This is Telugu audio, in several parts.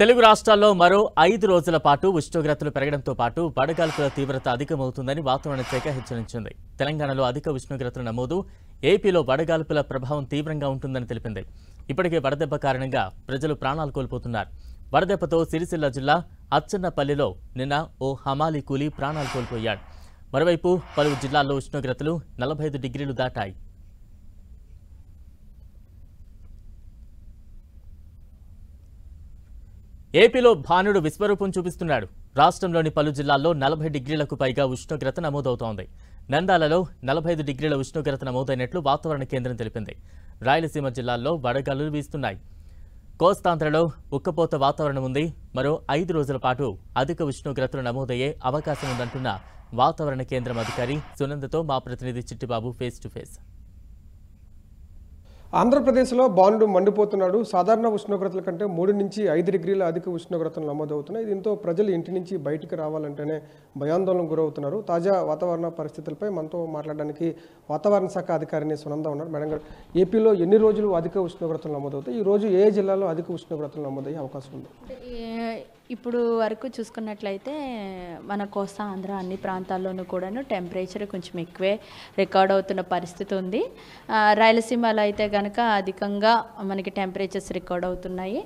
తెలుగు రాష్ట్రాల్లో మరో 5 రోజుల పాటు ఉష్ణోగ్రతలు పెరగడంతో పాటు వడగాల్పుల తీవ్రత అధికమవుతుందని వాతావరణ శాఖ హెచ్చరించింది. తెలంగాణలో అధిక ఉష్ణోగ్రతల నమోదు, ఏపీలో వడగాల్పుల ప్రభావం తీవ్రంగా ఉంటుందని తెలిపింది. ఇప్పటికే వడదెబ్బ కారణంగా ప్రజలు ప్రాణాలు కోల్పోతున్నారు. వడదెబ్బతో సిరిసిల్ల జిల్లా అచ్చన్నపల్లిలో నిన్న ఓ హమాలీ కూలీ ప్రాణాలు కోల్పోయాడు. మరోవైపు పలు జిల్లాల్లో ఉష్ణోగ్రతలు 45 డిగ్రీలు దాటాయి. ఏపీలో భానుడు విశ్వరూపం చూపిస్తున్నాడు. రాష్ట్రంలోని పలు జిల్లాల్లో 40 డిగ్రీలకు పైగా ఉష్ణోగ్రత నమోదవుతోంది. నంద్యాలలో 45 డిగ్రీల ఉష్ణోగ్రత నమోదైనట్లు వాతావరణ కేంద్రం తెలిపింది. రాయలసీమ జిల్లాల్లో వడగాలులు వీస్తున్నాయి. కోస్తాంధ్రలో ఉక్కపోత వాతావరణం ఉంది. మరో 5 రోజుల పాటు అధిక ఉష్ణోగ్రతలు నమోదయ్యే అవకాశం ఉందంటున్న వాతావరణ కేంద్రం అధికారి సునందతో మా ప్రతినిధి చిట్టిబాబు ఫేస్ టు ఫేస్. ఆంధ్రప్రదేశ్లో భానుడు మండిపోతున్నాడు. సాధారణ ఉష్ణోగ్రతల కంటే 3 నుంచి 5 డిగ్రీల అధిక ఉష్ణోగ్రతలు నమోదవుతున్నాయి. దీంతో ప్రజలు ఇంటి నుంచి బయటికి రావాలంటేనే భయాందోళనకు గురవుతున్నారు. తాజా వాతావరణ పరిస్థితులపై మనతో మాట్లాడడానికి వాతావరణ శాఖ అధికారిని సునంద ఉన్నారు. మేడం గారు, ఏపీలో ఎన్ని రోజులు అధిక ఉష్ణోగ్రతలు నమోదవుతాయి? ఈ రోజు ఏ జిల్లాలో అధిక ఉష్ణోగ్రతలు నమోదయ్యే అవకాశం ఉంది? ఇప్పుడు వరకు చూసుకున్నట్లయితే మన కోస్తా ఆంధ్ర అన్ని ప్రాంతాల్లోనూ కూడాను టెంపరేచర్ కొంచెం ఎక్కువే రికార్డ్ అవుతున్న పరిస్థితి ఉంది. రాయలసీమలో అయితే కనుక అధికంగా మనకి టెంపరేచర్స్ రికార్డ్ అవుతున్నాయి.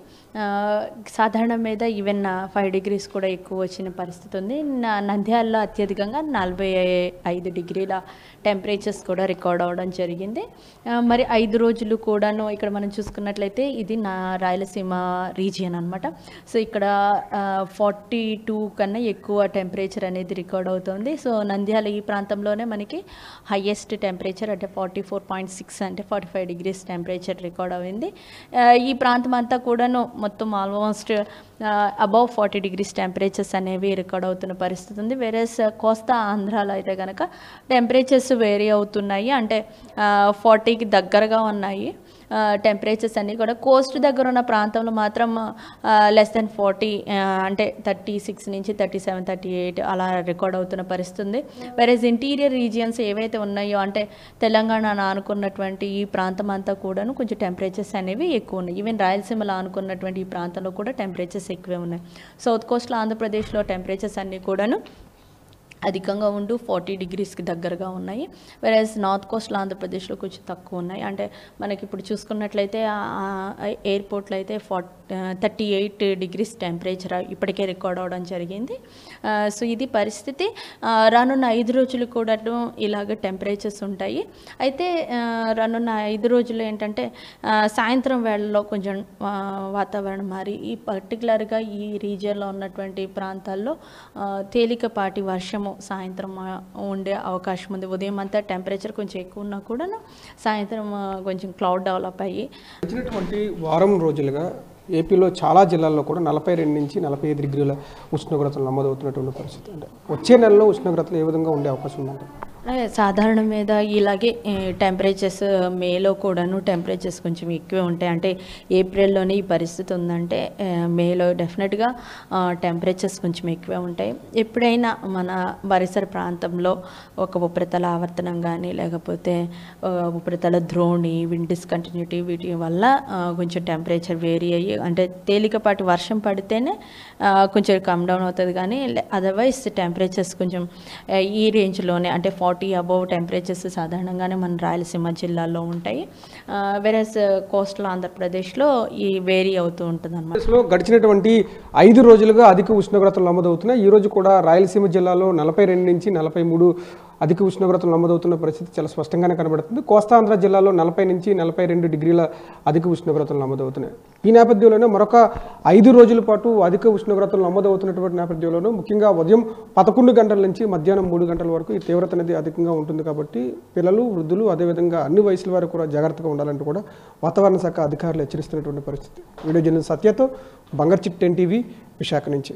సాధారణ మీద ఈవెన్ 5 డిగ్రీస్ కూడా ఎక్కువ వచ్చిన పరిస్థితి ఉంది. నంద్యాలలో అత్యధికంగా 45 డిగ్రీల టెంపరేచర్స్ కూడా రికార్డ్ అవ్వడం జరిగింది. మరి 5 రోజులు కూడాను ఇక్కడ మనం చూసుకున్నట్లయితే ఇది నా రాయలసీమ రీజియన్ అనమాట. సో ఇక్కడ 42 కన్నా ఎక్కువ టెంపరేచర్ అనేది రికార్డ్ అవుతుంది. సో నంద్యాల ఈ ప్రాంతంలోనే మనకి హయ్యెస్ట్ టెంపరేచర్ అంటే 44.6 అంటే 45 డిగ్రీస్ టెంపరేచర్ రికార్డ్ అయింది. ఈ ప్రాంతం అంతా కూడాను మొత్తం ఆల్మోస్ట్ అబౌవ్ 40 డిగ్రీస్ టెంపరేచర్స్ అనేవి రికార్డ్ అవుతున్న పరిస్థితి ఉంది. వేరేస్ కోస్తా ఆంధ్రాలో అయితే కనుక టెంపరేచర్స్ వేరీ అవుతున్నాయి. అంటే 40కి దగ్గరగా ఉన్నాయి టెంపరేచర్స్ అన్నీ కూడా. కోస్ట్ దగ్గర ఉన్న ప్రాంతంలో మాత్రం లెస్ దెన్ 40 అంటే 36 నుంచి 37, 38 అలా రికార్డ్ అవుతున్న పరిస్థితి ఉంది. వేరేజ్ ఇంటీరియర్ రీజియన్స్ ఏవైతే ఉన్నాయో అంటే తెలంగాణ ఆనుకున్నటువంటి ఈ ప్రాంతం అంతా కూడాను కొంచెం టెంపరేచర్స్ అనేవి ఎక్కువ ఉన్నాయి. ఈవెన్ రాయలసీమలో ఆనుకున్నటువంటి ఈ ప్రాంతంలో కూడా టెంపరేచర్స్ ఎక్కువే ఉన్నాయి. సౌత్ కోస్ట్లో ఆంధ్రప్రదేశ్లో టెంపరేచర్స్ అన్నీ కూడాను అధికంగా ఉంటూ 40 డిగ్రీస్కి దగ్గరగా ఉన్నాయి. వేరేస్ నార్త్ కోస్ట్లో ఆంధ్రప్రదేశ్లో కొంచెం తక్కువ ఉన్నాయి. అంటే మనకి ఇప్పుడు చూసుకున్నట్లయితే ఎయిర్పోర్ట్లో అయితే 38 డిగ్రీస్ టెంపరేచర్ ఇప్పటికే రికార్డ్ అవ్వడం జరిగింది. సో ఇది పరిస్థితి. రానున్న 5 రోజులు కూడా ఇలాగ టెంపరేచర్స్ ఉంటాయి. అయితే రానున్న 5 రోజులు ఏంటంటే సాయంత్రం వేళల్లో కొంచెం వాతావరణం మారి ఈ పర్టికులర్గా ఈ రీజియన్లో ఉన్నటువంటి ప్రాంతాల్లో తేలికపాటి వర్షము సాయంత్రం ఉండే అవకాశం ఉంది. ఉదయం అంతా టెంపరేచర్ కొంచెం ఎక్కువ ఉన్నా కూడా సాయంత్రం కొంచెం క్లౌడ్ డెవలప్ అయ్యి వచ్చినటువంటి వారం రోజులుగా ఏపీలో చాలా జిల్లాల్లో కూడా 42 నుంచి 45 డిగ్రీల ఉష్ణోగ్రతలు నమోదవుతున్నటువంటి పరిస్థితి. అంటే వచ్చే నెలలో ఉష్ణోగ్రతలు ఏ విధంగా ఉండే అవకాశం ఉందంటే సాధారణ మీద ఇలాగే టెంపరేచర్స్ మేలో కూడాను టెంపరేచర్స్ కొంచెం ఎక్కువే ఉంటాయి. అంటే ఏప్రిల్లోనే ఈ పరిస్థితి ఉందంటే మేలో డెఫినెట్గా టెంపరేచర్స్ కొంచెం ఎక్కువే ఉంటాయి. ఎప్పుడైనా మన పరిసర ప్రాంతంలో ఒక ఉపరితల ఆవర్తనం కానీ లేకపోతే ఉపరితల ద్రోణి, విండ్ డిస్కంటిన్యూటీ వీటి వల్ల కొంచెం టెంపరేచర్ వేరీ అయ్యి అంటే తేలికపాటి వర్షం పడితేనే కొంచెం కమ్ డౌన్ అవుతుంది. కానీ అదర్వైజ్ టెంపరేచర్స్ కొంచెం ఈ రేంజ్లోనే అంటే 40 అబోవ్ టెంపరేచర్స్ సాధారణంగానే మన రాయలసీమ జిల్లాలో ఉంటాయి. వేరేస్ కోస్టల్ ఆంధ్రప్రదేశ్లో ఈ వేరీ అవుతూ ఉంటుంది అన్నమాట. గడిచినటువంటి 5 రోజులుగా అధిక ఉష్ణోగ్రతలు నమోదవుతున్నాయి. ఈ రోజు కూడా రాయలసీమ జిల్లాలో 42 నుంచి 43 అధిక ఉష్ణోగ్రతలు నమోదవుతున్న పరిస్థితి చాలా స్పష్టంగానే కనబడుతుంది. కోస్తాంధ్ర జిల్లాలో 40 నుంచి 42 డిగ్రీల అధిక ఉష్ణోగ్రతలు నమోదవుతున్నాయి. ఈ నేపథ్యంలోనే మరొక 5 రోజుల పాటు అధిక ఉష్ణోగ్రతలు నమోదవుతున్నటువంటి నేపథ్యంలోనూ ముఖ్యంగా ఉదయం 11 గంటల నుంచి మధ్యాహ్నం 3 గంటల వరకు ఈ తీవ్రత అనేది అధికంగా ఉంటుంది. కాబట్టి పిల్లలు, వృద్ధులు అదేవిధంగా అన్ని వయసుల వారు కూడా జాగ్రత్తగా ఉండాలంటూ కూడా వాతావరణ శాఖ అధికారులు హెచ్చరిస్తున్నటువంటి పరిస్థితి. వీడియో జర్నలిస్ట్ సత్యతో బంగారు చిట్ 10 టీవీ విశాఖ నుంచి.